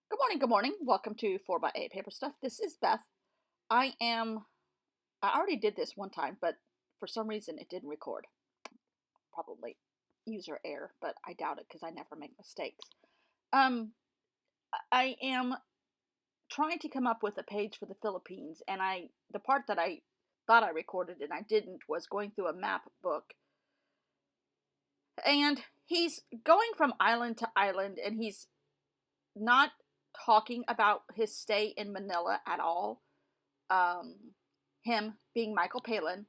Good morning, good morning. Welcome to 4x8 Paper Stuff. This is Beth. I already did this one time, but for some reason it didn't record. Probably user error, but I doubt it because I never make mistakes. Um, I am trying to come up with a page for the Philippines, and the part that I thought I recorded and I didn't was going through a map book. And he's going from island to island, and he's not talking about his stay in Manila at all. Him being Michael Palin.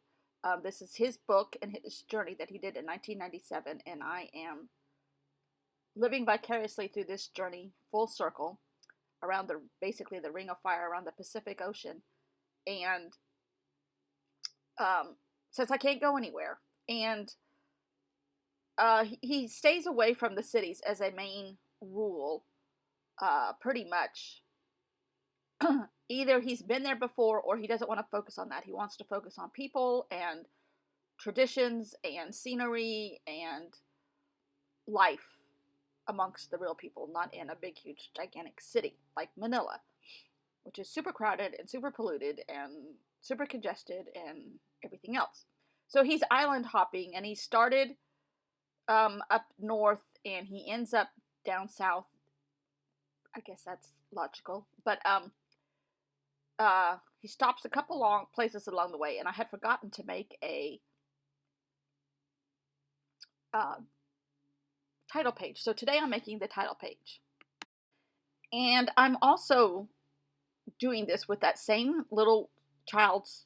This is his book and his journey that he did in 1997, and I am living vicariously through this journey full circle around basically the Ring of Fire around the Pacific Ocean. And since I can't go anywhere, and he stays away from the cities as a main rule, pretty much. Either he's been there before or he doesn't want to focus on that. He wants to focus on people and traditions and scenery and life amongst the real people, not in a big, huge, gigantic city like Manila, which is super crowded and super polluted and super congested and everything else. So he's island hopping, and he started up north and he ends up down south. I guess that's logical, but he stops a couple long places along the way, and I had forgotten to make a title page. So today I'm making the title page. And I'm also doing this with that same little child's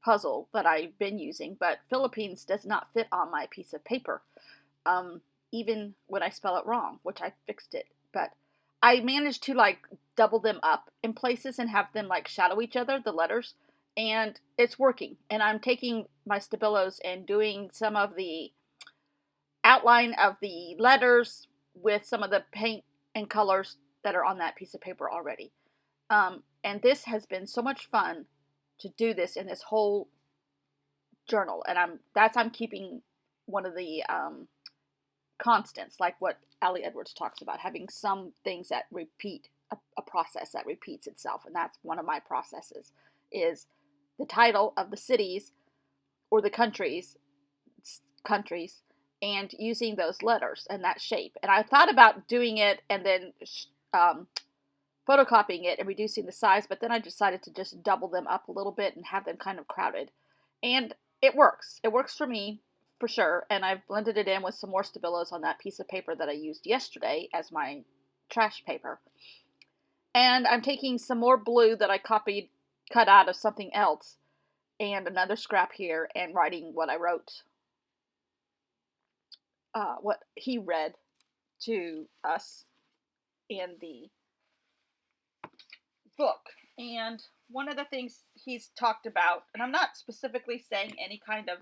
puzzle that I've been using, but Philippines does not fit on my piece of paper, even when I spell it wrong, which I fixed it. But I managed to double them up in places and have them shadow each other, the letters, and it's working. And I'm taking my Stabilos and doing some of the outline of the letters with some of the paint and colors that are on that piece of paper already. And this has been so much fun to do this in this whole journal. And I'm keeping one of the constants, like what Ali Edwards talks about, having some things that repeat, a process that repeats itself. And that's one of my processes, is the title of the cities or the countries, and using those letters and that shape. And I thought about doing it and then photocopying it and reducing the size, but then I decided to just double them up a little bit and have them kind of crowded. And it works. It works for me, for sure. And I've blended it in with some more Stabilos on that piece of paper that I used yesterday as my trash paper. And I'm taking some more blue that I cut out of something else, and another scrap here, and writing what I wrote, what he read to us in the book. And one of the things he's talked about, and I'm not specifically saying any kind of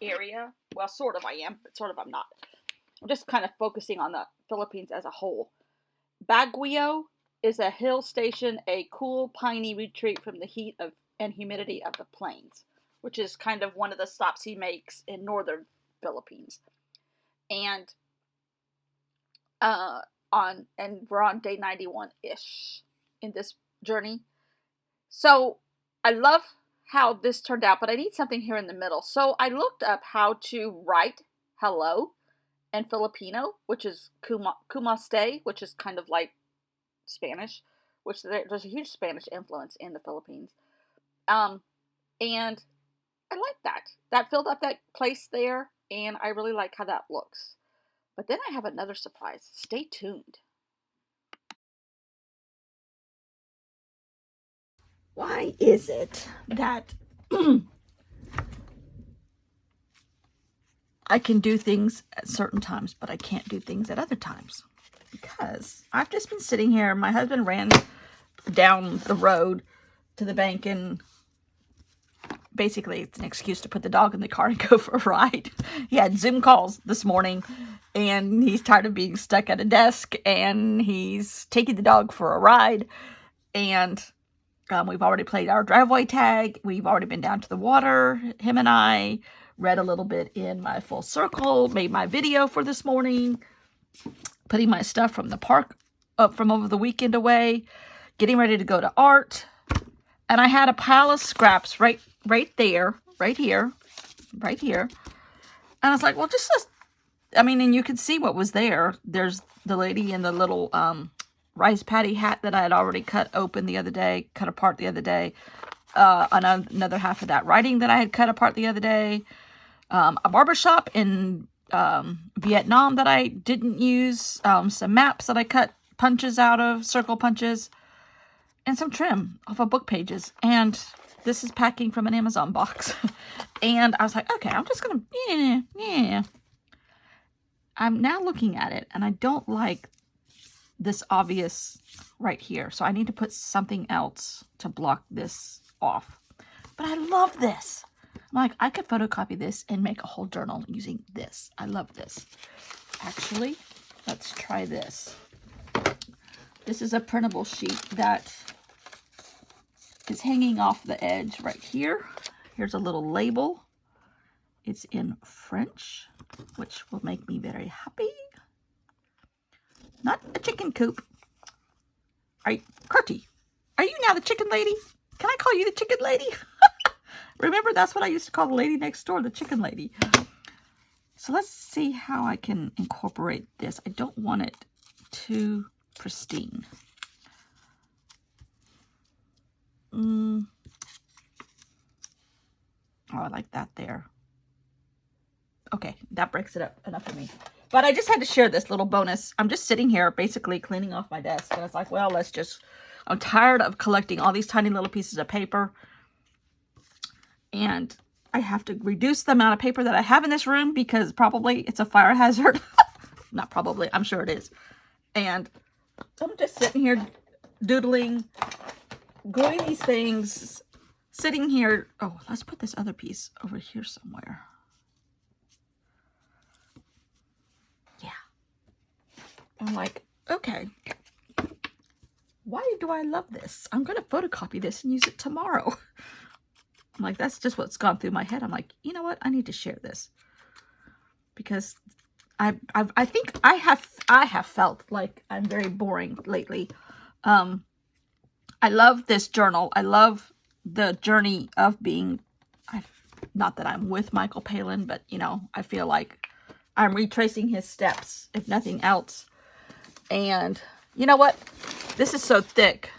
area, well, sort of I am, but sort of I'm not. I'm just kind of focusing on the Philippines as a whole. Baguio is a hill station, a cool, piney retreat from the heat and humidity of the plains, which is kind of one of the stops he makes in northern Philippines. And we're on day 91-ish in this journey. So I love how this turned out, but I need something here in the middle. So I looked up how to write hello in Filipino, which is kumaste, which is kind of like Spanish, which there's a huge Spanish influence in the Philippines. And I like that. That filled up that place there, and I really like how that looks. But then I have another surprise. Stay tuned. Why is it that I can do things at certain times, but I can't do things at other times? Because I've just been sitting here. My husband ran down the road to the bank, and basically it's an excuse to put the dog in the car and go for a ride. He had Zoom calls this morning, and he's tired of being stuck at a desk, and he's taking the dog for a ride. And we've already played our driveway tag. We've already been down to the water, him and I, read a little bit in my full circle, made my video for this morning, putting my stuff from the park up from over the weekend away, getting ready to go to art. And I had a pile of scraps right there, right here. And I was like, well, I mean, and you could see what was there. There's the lady in the little rice patty hat that I had already cut apart the other day. Another half of that writing that I had cut apart the other day. A barbershop in Vietnam that I didn't use. Some maps that I cut punches out of, circle punches. And some trim off of book pages. And this is packing from an Amazon box. And I was like, okay, I'm just going to, I'm now looking at it, and I don't like this obvious right here. So I need to put something else to block this off. But I love this. I'm like, I could photocopy this and make a whole journal using this. I love this. Actually, let's try this. This is a printable sheet that is hanging off the edge right here. Here's a little label. It's in French, which will make me very happy. Not a chicken coop. Curty, are you now the chicken lady? Can I call you the chicken lady? Remember, that's what I used to call the lady next door, the chicken lady. So let's see how I can incorporate this. I don't want it too pristine. Oh, I like that there. Okay, that breaks it up enough for me. But I just had to share this little bonus. I'm just sitting here basically cleaning off my desk. And it's like, well, I'm tired of collecting all these tiny little pieces of paper. And I have to reduce the amount of paper that I have in this room because probably it's a fire hazard. Not probably, I'm sure it is. And I'm just sitting here doodling, gluing these things, sitting here. Oh, let's put this other piece over here somewhere. Yeah. I'm like, okay, why do I love this? I'm going to photocopy this and use it tomorrow. I'm like, that's just what's gone through my head. I'm like, you know what? I need to share this because I think I have felt like I'm very boring lately. I love this journal. I love the journey of being, not that I'm with Michael Palin, but you know, I feel like I'm retracing his steps, if nothing else. And you know what? This is so thick.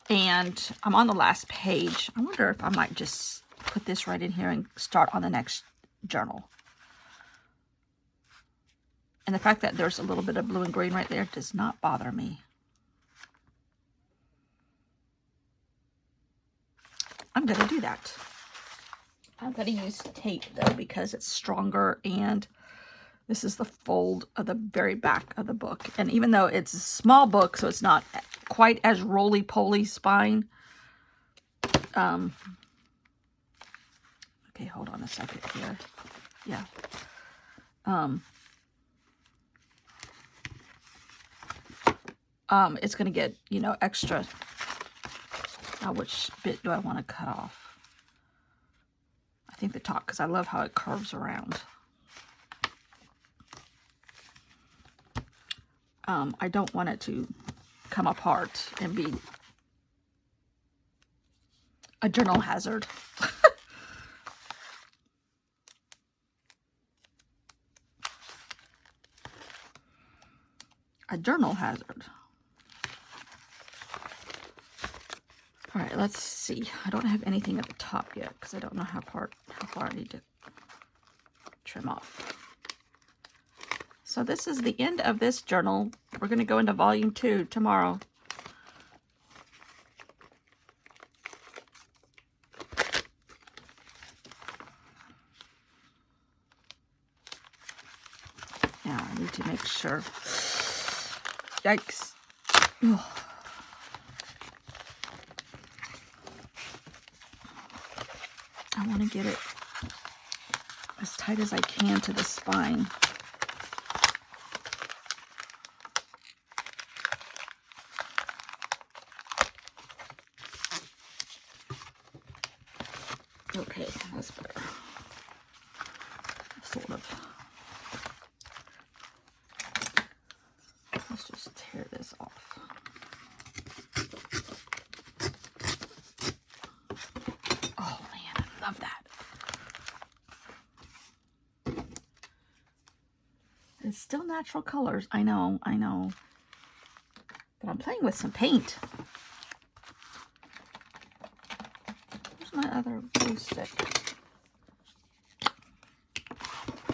And I'm on the last page. I wonder if I might just put this right in here and start on the next journal. And the fact that there's a little bit of blue and green right there does not bother me. I'm going to do that. I'm going to use tape though because it's stronger, and this is the fold of the very back of the book. And even though it's a small book, so it's not quite as roly-poly spine. Okay, hold on a second here. Yeah. It's going to get, you know, extra. Now, which bit do I want to cut off? I think the top, because I love how it curves around. I don't want it to come apart and be a journal hazard. A journal hazard. All right, let's see. I don't have anything at the top yet because I don't know how far I need to trim off. So this is the end of this journal. We're going to go into volume 2 tomorrow. Now I need to make sure. Yikes. Ugh. I want to get it as tight as I can to the spine. Okay, that's better. Sort of. It's still natural colors. I know. But I'm playing with some paint. Where's my other glue stick?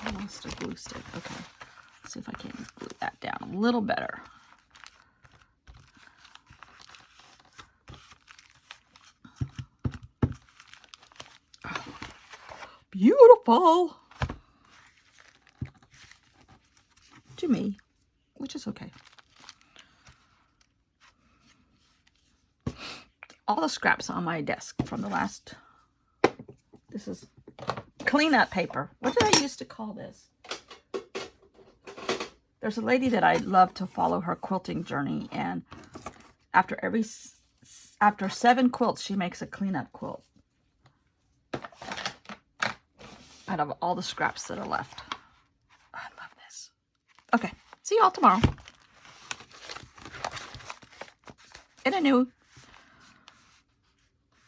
I lost a glue stick. Okay. Let's see if I can glue that down a little better. Oh, beautiful. To me, which is okay. All the scraps on my desk from the last, this is cleanup paper. What did I used to call this? There's a lady that I love to follow her quilting journey, and after 7 quilts, she makes a cleanup quilt out of all the scraps that are left. I love this. Okay, see y'all tomorrow in a new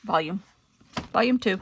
volume 2.